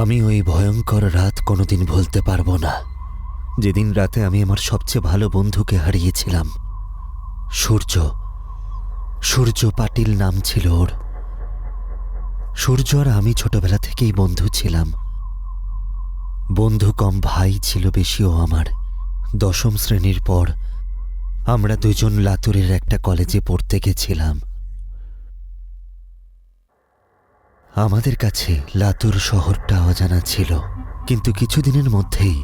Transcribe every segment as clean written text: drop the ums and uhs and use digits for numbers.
আমি ওই ভয়ঙ্কর রাত কোনোদিন ভুলতে পারবো না, যেদিন রাতে আমি আমার সবচেয়ে ভালো বন্ধুকে হারিয়েছিলাম। সূর্য পাটিল নাম ছিল ওর। সূর্য আর আমি ছোটবেলা থেকেই বন্ধু ছিলাম। বন্ধু কম, ভাই ছিল বেশিও আমার। 10ম শ্রেণীর পর আমরা দুজন লাতুরের একটা কলেজে পড়তে গেছিলাম। আমাদের কাছে লাতুর শহরটা অজানা ছিল, কিন্তু কিছুদিনের মধ্যেই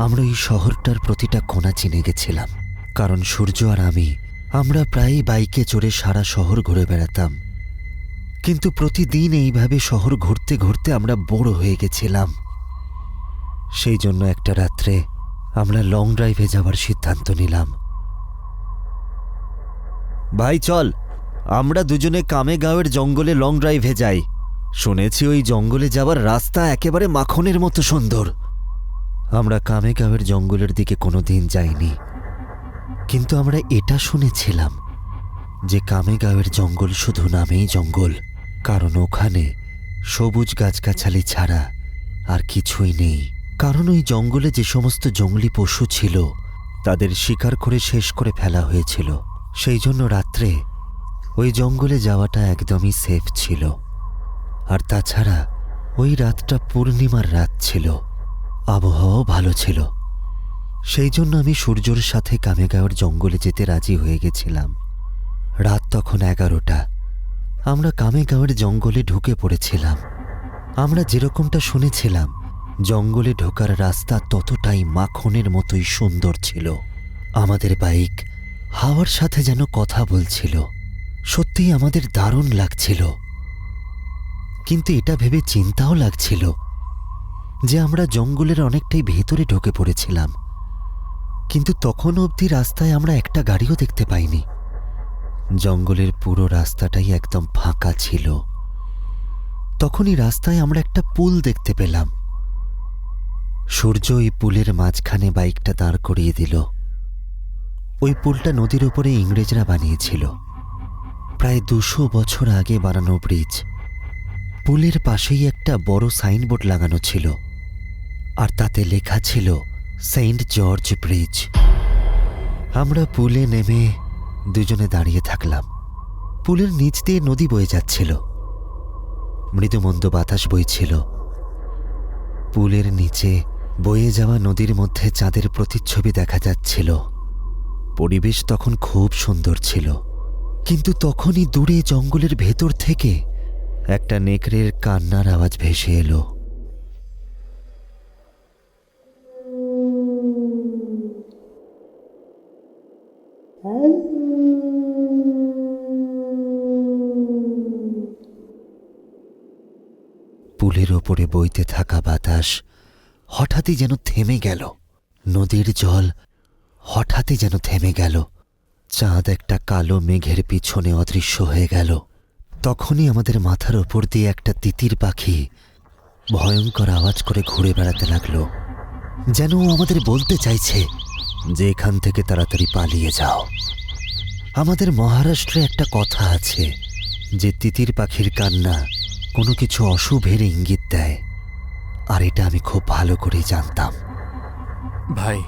আমরা এই শহরটার প্রতিটা কোণা চিনে গেছিলাম। কারণ সূর্য আর আমরা প্রায়ই বাইকে চড়ে সারা শহর ঘুরে বেড়াতাম। কিন্তু প্রতিদিন এইভাবে শহর ঘুরতে ঘুরতে আমরা বোর হয়ে গেছিলাম। সেই জন্য একটা রাত্রে আমরা লং ড্রাইভে যাওয়ার সিদ্ধান্ত নিলাম। ভাই চল, আমরা দুজনে কামেগাঁওয়ের জঙ্গলে লং ড্রাইভে যাই। শুনেছি ওই জঙ্গলে যাওয়ার রাস্তা একেবারে মাখনের মতো সুন্দর। আমরা কামেগাঁওয়ের জঙ্গলের দিকে কোনোদিন যাইনি, কিন্তু আমরা এটা শুনেছিলাম যে কামেগাঁওয়ের জঙ্গল শুধু নামেই জঙ্গল, কারণ ওখানে সবুজ গাছগাছালি ছাড়া আর কিছুই নেই। কারণ ওই জঙ্গলে যে সমস্ত জঙ্গলি পশু ছিল তাদের শিকার করে শেষ করে ফেলা হয়েছিল। সেই জন্য রাত্রে ওই জঙ্গলে যাওয়াটা একদমই সেফ ছিল। আর তাছাড়া ওই রাতটা পূর্ণিমার রাত ছিল, আবহাওয়াও ভালো ছিল। সেই জন্য আমি সূর্যর সাথে কামেগাঁওয়ের জঙ্গলে যেতে রাজি হয়ে গেছিলাম। রাত তখন 11টা। আমরা কামেগাঁওয়ের জঙ্গলে ঢুকে পড়েছিলাম। আমরা যেরকমটা শুনেছিলাম, জঙ্গলে ঢোকার রাস্তা ততটাই মাখনের মতোই সুন্দর ছিল। আমাদের বাইক হাওয়ার সাথে যেন কথা বলছিল। সত্যিই আমাদের দারুণ লাগছিল, কিন্তু এটা ভেবে চিন্তাও লাগছিল যে আমরা জঙ্গলের অনেকটাই ভেতরে ঢুকে পড়েছিলাম। কিন্তু তখন অবধি রাস্তায় আমরা একটা গাড়িও দেখতে পাইনি। জঙ্গলের পুরো রাস্তাটাই একদম ফাঁকা ছিল। তখনই রাস্তায় আমরা একটা পুল দেখতে পেলাম। সূর্য ওই পুলের মাঝখানে বাইকটা দাঁড় করিয়ে দিল। ওই পুলটা নদীর উপরে ইংরেজরা বানিয়েছিল, প্রায় 200 বছর আগে বানানো ব্রিজ। পুলের পাশেই একটা বড় সাইনবোর্ড লাগানো ছিল, আর তাতে লেখা ছিল সেন্ট জর্জ ব্রিজ। আমরা পুলে নেমে দুজনে দাঁড়িয়ে থাকলাম। পুলের নিচ দিয়ে নদী বয়ে যাচ্ছিল, মৃদুমন্দ বাতাস বইছিল। পুলের নিচে বয়ে যাওয়া নদীর মধ্যে চাঁদের প্রতিচ্ছবি দেখা যাচ্ছিল। পরিবেশ তখন খুব সুন্দর ছিল, কিন্তু তখনই দূরে জঙ্গলের ভেতর থেকে একটা নেকড়ের কান্নার আওয়াজ ভেসে এলো। পুলের ওপরে বইতে থাকা বাতাস হঠাৎই যেন থেমে গেল। নদীর জল হঠাৎই যেন থেমে গেল। চাঁদ একটা কালো মেঘের পিছনে অদৃশ্য হয়ে গেল। তখনই আমাদের মাথার ওপর দিয়ে একটা তিতির পাখি ভয়ঙ্কর আওয়াজ করে ঘুরে বেড়াতে লাগলো, যেন ও আমাদের বলতে চাইছে যে এখান থেকে তাড়াতাড়ি পালিয়ে যাও। আমাদের মহারাষ্ট্রে একটা কথা আছে যে তিতির পাখির কান্না কোনো কিছু অশুভের ইঙ্গিত দেয়, আর এটা আমি খুব ভালো করেই জানতাম। ভাই,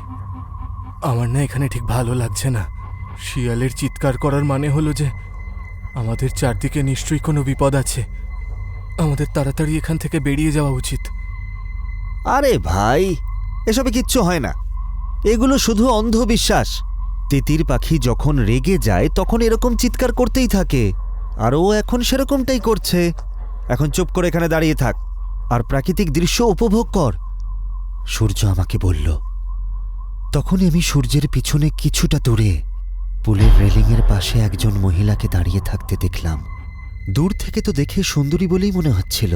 আমার না এখানে ঠিক ভালো লাগছে না। শিয়ালের চিৎকার করার মানে হলো যে আমাদের চারদিকে নিশ্চয়ই কোনো বিপদ আছে। আমাদের তাড়াতাড়ি এখান থেকে বেরিয়ে যাওয়া উচিত। আরে ভাই, এসবে কিচ্ছু হয় না, এগুলো শুধু অন্ধবিশ্বাস। তিতির পাখি যখন রেগে যায় তখন এরকম চিৎকার করতেই থাকে, আর ও এখন সেরকমটাই করছে। এখন চুপ করে এখানে দাঁড়িয়ে থাক আর প্রাকৃতিক দৃশ্য উপভোগ কর, সূর্য আমাকে বলল। তখনই আমি সূর্যের পিছনে কিছুটা দূরে পুলের রেলিংয়ের পাশে একজন মহিলাকে দাঁড়িয়ে থাকতে দেখলাম। দূর থেকে তো দেখে সুন্দরী বলেই মনে হচ্ছিল,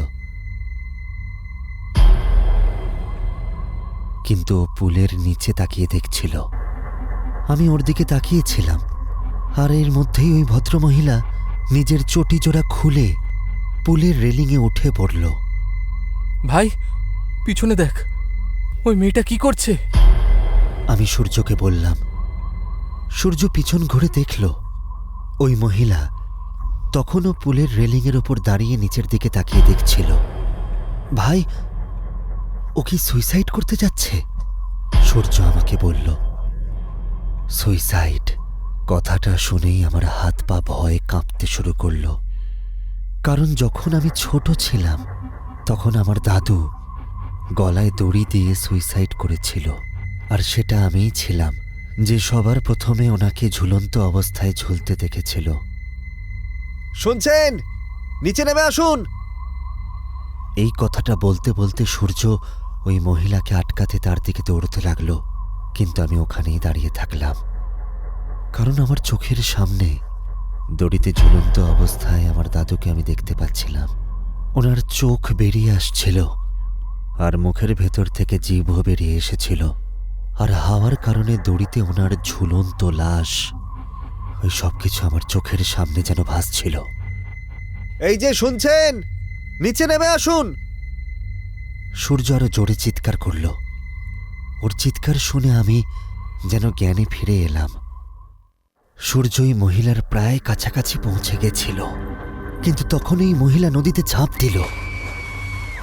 কিন্তু পুলের নিচে তাকিয়ে দেখছিল। আমি ওর দিকে তাকিয়েছিলাম, আর এর মধ্যেই ওই ভদ্রমহিলা নিজের চটি জোড়া খুলে পুলের রেলিংয়ে উঠে পড়ল। ভাই, পিছনে দেখ, ওই মেয়েটা কি করছে? আমি সূর্যকে বললাম। সূর্য পিছন ঘুরে দেখল ওই মহিলা তখনও পুলের রেলিংয়ের ওপর দাঁড়িয়ে নিচের দিকে তাকিয়ে দেখছিল। ভাই, ও কি সুইসাইড করতে যাচ্ছে? সূর্য আমাকে বলল। সুইসাইড কথাটা শুনেই আমার হাত পা ভয়ে কাঁপতে শুরু করল। কারণ যখন আমি ছোট ছিলাম তখন আমার দাদু গলায় দড়ি দিয়ে সুইসাইড করেছিল, আর সেটা আমিই ছিলাম যে সবার প্রথমে ওনাকে ঝুলন্ত অবস্থায় ঝুলতে দেখেছিল। শুনছেন? নিচে নেমে আসুন। এই কথাটা বলতে বলতে সূর্য ওই মহিলাকে আটকাতে তার দিকে দৌড়তে লাগলো, কিন্তু আমি ওখানেই দাঁড়িয়ে থাকলাম। কারণ আমার চোখের সামনে দড়িতে ঝুলন্ত অবস্থায় আমার দাদুকে আমি দেখতে পাচ্ছিলাম। ওনার চোখ বেরিয়ে আসছিল, আর মুখের ভেতর থেকে জিভও বেরিয়ে এসেছিল, আর হাওয়ার কারণে দড়িতে ওনার ঝুলন্ত লাশ, ওই সব কিছু আমার চোখের সামনে যেন ভাসছিল। এই যে শুনছেন, নিচে নেমে আসুন। সূর্য আরো জোরে চিৎকার করল। ওর চিৎকার শুনে আমি যেন জ্ঞানে ফিরে এলাম। সূর্য ওই মহিলার প্রায় কাছাকাছি পৌঁছে গেছিল, কিন্তু তখন এই মহিলা নদীতে ঝাঁপ দিল।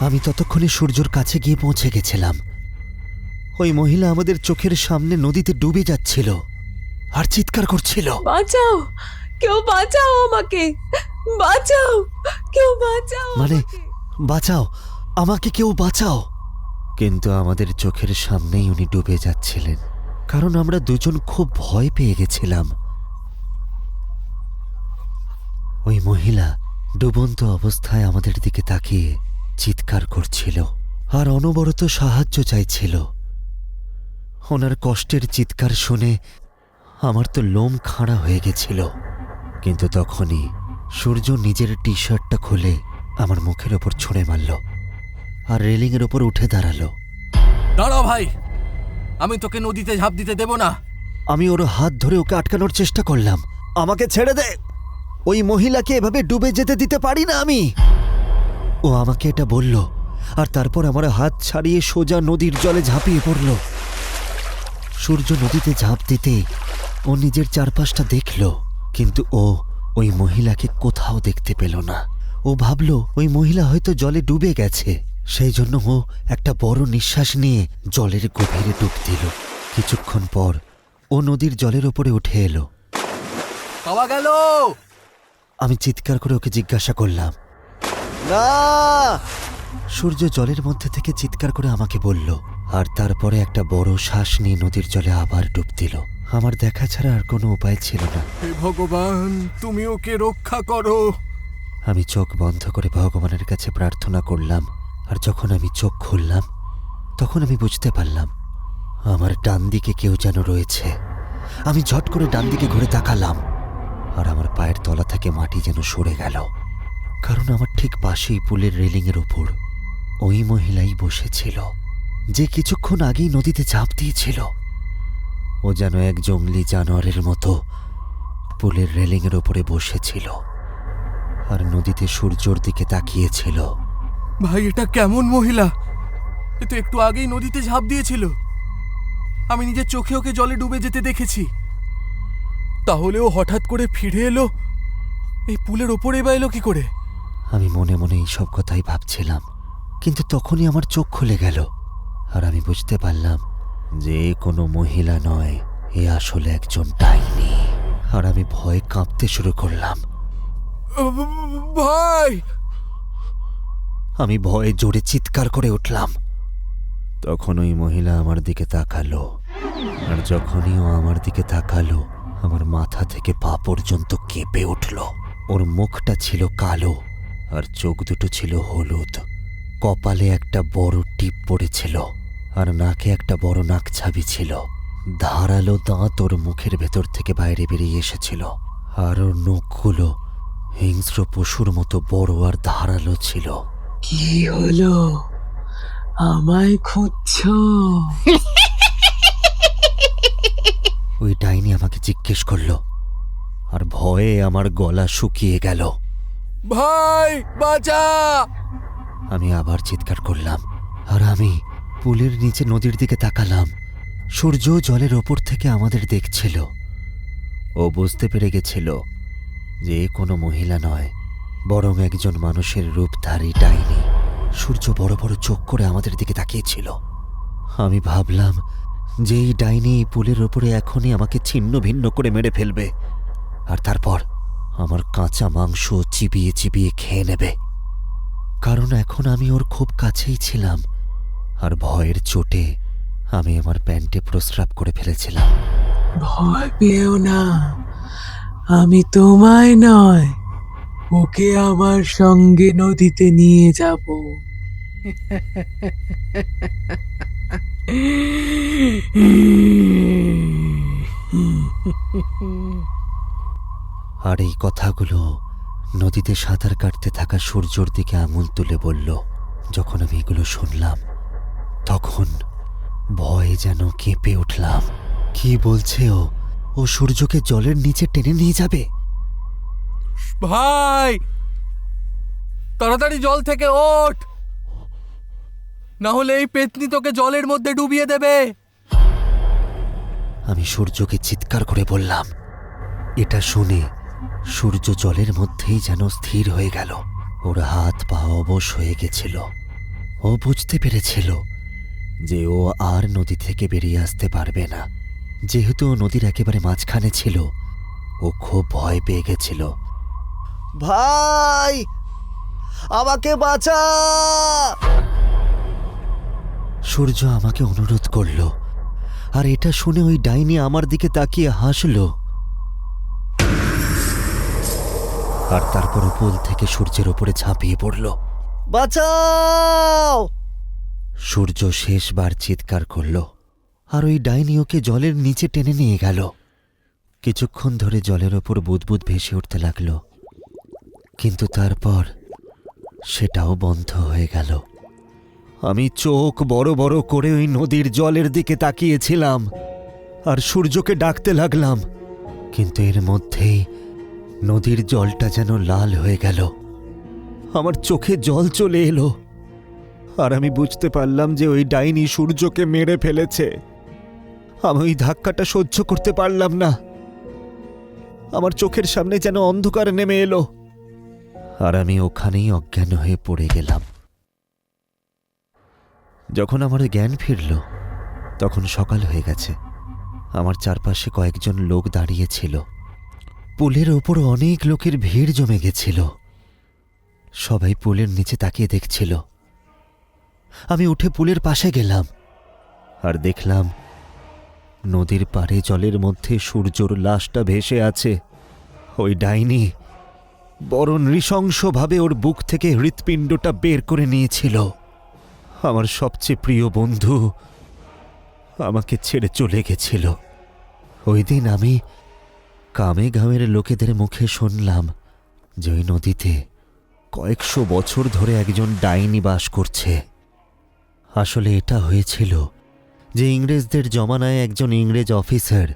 আমি ততক্ষণে সূর্যর কাছে গিয়ে পৌঁছে গেছিলাম। ওই মহিলা আমাদের চোখের সামনে নদীতে ডুবে যাচ্ছিল আর চিৎকার করছিল, বাঁচাও, কেউ বাঁচাও আমাকে, বাঁচাও, কেউ বাঁচাও মানে আমাকে। বাঁচাও, আমাকে কেউ বাঁচাও। কিন্তু আমাদের চোখের সামনেই উনি ডুবে যাচ্ছিলেন, কারণ আমরা দুজন খুব ভয় পেয়ে গেছিলাম। ওই মহিলা ডুবন্ত অবস্থায় আমাদের দিকে তাকিয়ে চিৎকার করছিল আর অনবরত সাহায্য চাইছিল। ওনার কষ্টের চিৎকার শুনে আমার তো লোম খাড়া হয়ে গেছিল। কিন্তু তখনই সূর্য নিজের টি শার্টটা খুলে আমার মুখের ওপর ছুঁড়ে মারল আর রেলিংয়ের ওপর উঠে দাঁড়ালো। দাঁড়াও ভাই, আমি তোকে নদীতে ঝাঁপ দিতে দেব না। আমি ওর হাত ধরে ওকে আটকানোর চেষ্টা করলাম। আমাকে ছেড়ে দে, ওই মহিলাকে এভাবে ডুবে যেতে দিতে পারি না আমি। ও আমাকে এটা বলল, আর তারপর আমার হাত ছাড়িয়ে সোজা নদীর জলে ঝাঁপিয়ে পড়ল। সূর্য নদীতে ঝাঁপ দিতে ও নিজের চারপাশটা দেখল, কিন্তু ও ওই মহিলাকে কোথাও দেখতে পেল না। ও ভাবল ওই মহিলা হয়তো জলে ডুবে গেছে, সেই জন্য ও একটা বড় নিঃশ্বাস নিয়ে জলের গভীরে ডুব দিল। কিছুক্ষণ পর ও নদীর জলের ওপরে উঠে এলো। পাওয়া গেল। আমি চিৎকার করে ওকে জিজ্ঞাসা করলাম, না। সূর্য জলের মধ্যে থেকে চিৎকার করে আমাকে বলল, আর তারপরে একটা বড় শ্বাস নিয়ে নদীর জলে আবার ডুব দিল। আমার দেখা ছাড়া আর কোনো উপায় ছিল না। হে ভগবান, তুমি ওকে রক্ষা করো। আমি চোখ বন্ধ করে ভগবানের কাছে প্রার্থনা করলাম, আর যখন আমি চোখ খুললাম তখন আমি বুঝতে পারলাম আমার ডান দিকে কেউ যেন রয়েছে। আমি ঝট করে ডান দিকে ঘুরে তাকালাম, আর আমার পায়ের তলা থেকে মাটি যেন সরে গেল, কারণ আমার ঠিক পাশেই পুলের রেলিংয়ের ওপর ওই মহিলাই বসেছিল যে কিছুক্ষণ আগেই নদীতে ঝাঁপ দিয়েছিল। ও যেন এক জঙ্গলি জানোয়ারের মতো পুলের রেলিংয়ের ওপরে বসেছিল আর নদীতে সূর্যর দিকে তাকিয়েছিল। ভাই, এটা কেমন মহিলা? এ তো একটু আগেই নদীতে ঝাঁপ দিয়েছিল। আমি নিজের চোখে ওকে জলে ডুবে যেতে দেখেছি। তাহলে ও হঠাৎ করে ফিরে এলো এই পুলের ওপরে, বা এলো কি করে? আমি মনে মনে এই সব কথাই ভাবছিলাম, কিন্তু তখনই আমার চোখ খুলে গেল আর আমি বুঝতে পারলাম যে কোনো মহিলা নয়, এ আসলে একজন ডাইনি। আর আমি ভয়ে কাঁপতে শুরু করলাম। ভাই! আমি ভয়ে জোরে চিৎকার করে উঠলাম। তখন ওই মহিলা আমার দিকে তাকালো, আর যখনই ও আমার দিকে তাকালো আমার মাথা থেকে পা পর্যন্ত কেঁপে উঠল। ওর মুখটা ছিল কালো আর চোখ দুটো ছিল হলুদ। কপালে একটা বড় টিপ পড়েছিল আর নাকে একটা বড় নাকছাবি ছিল। ধারালো দাঁত ওর মুখের ভেতর থেকে বাইরে বেরিয়ে এসেছিল, আর ওর নখগুলো হিংস্র পশুর মতো বড় আর ধারালো ছিল। কি হলো, আমায় খুঁজছো? ওই ডাইনি আমাকে জিজ্ঞেস করলো, আর ভয়ে আমার গলা শুকিয়ে গেল। ভাই বাঁচা! আমি আবার চিৎকার করলাম, আর আমি পুলের নিচে নদীর দিকে তাকালাম। সূর্য জলের ওপর থেকে আমাদের দেখছিল। ও বুঝতে পেরে গেছিল যে এ কোনো মহিলা নয়, বরং একজন মানুষের রূপধারী ডাইনি। সূর্য বড় বড় চোখ করে আমাদের দিকে তাকিয়েছিল। আমি ভাবলাম যে এই ডাইনি এই পুলের ওপরে এখনই আমাকে ছিন্ন ভিন্ন করে মেরে ফেলবে, আর তারপর আমার কাঁচা মাংস চিবিয়ে চিবিয়ে খেয়ে নেবে। কারণ এখন আমি ওর খুব কাছেই ছিলাম, আর ভয়ের চোটে আমি আমার প্যান্টে প্রস্রাব করে ফেলেছিলাম। ভয় পেও না, আমি তোমায় নয়, ওকে আমার সঙ্গে নদীতে নিয়ে যাব। আর এই কথাগুলো নদীতে সাঁতার কাটতে থাকা সূর্যর দিকে আঙুল তুলে বলল। যখন আমি এগুলো শুনলাম তখন ভয়ে যেন কেঁপে উঠলাম। কি বলছে ও? ও সূর্যকে জলের নিচে টেনে নিয়ে যাবে? ভাই তাড়াতাড়ি জল থেকে ওঠ, না হলে এই পেতনি তোকে জলের মধ্যে ডুবিয়ে দেবে। আমি সূর্যকে চিৎকার করে বললাম। এটা শুনে সূর্য জলের মধ্যেই যেন স্থির হয়ে গেল। ওর হাত পা অবশ হয়ে গেছিল। ও বুঝতে পেরেছিল যে ও আর নদী থেকে বেরিয়ে আসতে পারবে না। যেহেতু ও নদীর একেবারে মাঝখানে ছিল, ও খুব ভয় পেয়ে গেছিল। ভাই, আমাকে বাঁচা! সূর্য আমাকে অনুরোধ করল, আর এটা শুনে ওই ডাইনি আমার দিকে তাকিয়ে হাসল। আর তারপর পুল থেকে সূর্যের ওপরে ঝাঁপিয়ে পড়ল। বাঁচাও! সূর্য শেষবার চিৎকার করল, আর ওই ডাইনি ওকে জলের নিচে টেনে নিয়ে গেল। কিছুক্ষণ ধরে জলের ওপর বুদবুদ ভেসে উঠতে লাগলো, কিন্তু তারপর সেটাও বন্ধ হয়ে গেল। আমি চোখ বড় বড় করে ওই নদীর জলের দিকে তাকিয়েছিলাম আর সূর্যকে ডাকতে লাগলাম, কিন্তু এর মধ্যেই নদীর জলটা যেন লাল হয়ে গেল। আমার চোখে জল চলে এলো, আর আমি বুঝতে পারলাম যে ওই ডাইনি সূর্যকে মেরে ফেলেছে। আমি ওই ধাক্কাটা সহ্য করতে পারলাম না। আমার চোখের সামনে যেন অন্ধকার নেমে এলো, আর আমি ওখানেই অজ্ঞান হয়ে পড়ে গেলাম। যখন আমার জ্ঞান ফিরল তখন সকাল হয়ে গেছে। আমার চারপাশে কয়েকজন লোক দাঁড়িয়েছিল। পুলের ওপর অনেক লোকের ভিড় জমে গেছিল। সবাই পুলের নিচে তাকিয়ে দেখছিল। আমি উঠে পুলের পাশে গেলাম আর দেখলাম নদীর পাড়ে জলের মধ্যে সূর্যর লাশটা ভেসে আছে। ওই ডাইনি বড় নৃশংসভাবে ওর বুক থেকে হৃৎপিণ্ডটা বের করে নিয়েছিল। আমার সবচেয়ে প্রিয় বন্ধু আমাকে ছেড়ে চলে গেছিল। ওই দিন আমি কামেগাঁওয়ের লোকেদের মুখে শুনলাম যে ওই নদীতে কয়েকশো বছর ধরে একজন ডাইনি বাস করছে। আসলে এটা হয়েছিল যে ইংরেজদের জমানায় একজন ইংরেজ অফিসার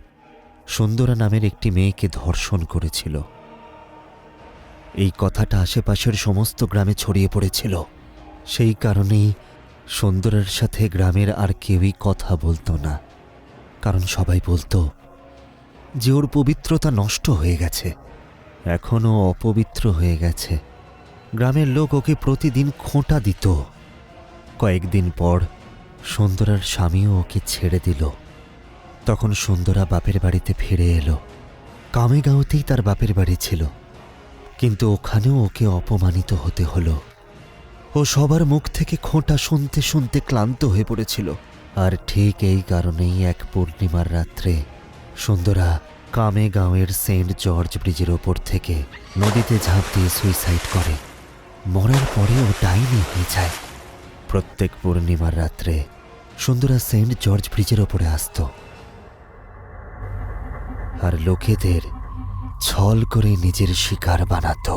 সুন্দরা নামের একটি মেয়েকে ধর্ষণ করেছিল। এই কথাটা আশেপাশের সমস্ত গ্রামে ছড়িয়ে পড়েছিল। সেই কারণেই সুন্দরার সাথে গ্রামের আর কেউই কথা বলতো না, কারণ সবাই বলতো যে ওর পবিত্রতা নষ্ট হয়ে গেছে, এখনও অপবিত্র হয়ে গেছে। গ্রামের লোক ওকে প্রতিদিন খোঁটা দিত। কয়েকদিন পর সুন্দরার স্বামীও ওকে ছেড়ে দিল। তখন সুন্দরা বাপের বাড়িতে ফিরে এলো। কামেগাঁওতেই তার বাপের বাড়ি ছিল, কিন্তু ওখানেও ওকে অপমানিত হতে হলো। ও সবার মুখ থেকে খোঁটা শুনতে শুনতে ক্লান্ত হয়ে পড়েছিল। আর ঠিক এই কারণেই এক পূর্ণিমার রাত্রে সুন্দরা কামেগাঁওয়ের সেন্ট জর্জ ব্রিজের ওপর থেকে নদীতে ঝাঁপ দিয়ে সুইসাইড করে। মরার পরে ও ডাইনি হয়ে যায়। প্রত্যেক পূর্ণিমার রাত্রে সুন্দরা সেন্ট জর্জ ব্রিজের ওপরে আসত আর লোকেদের ছল করে নিজের শিকার বানাতো।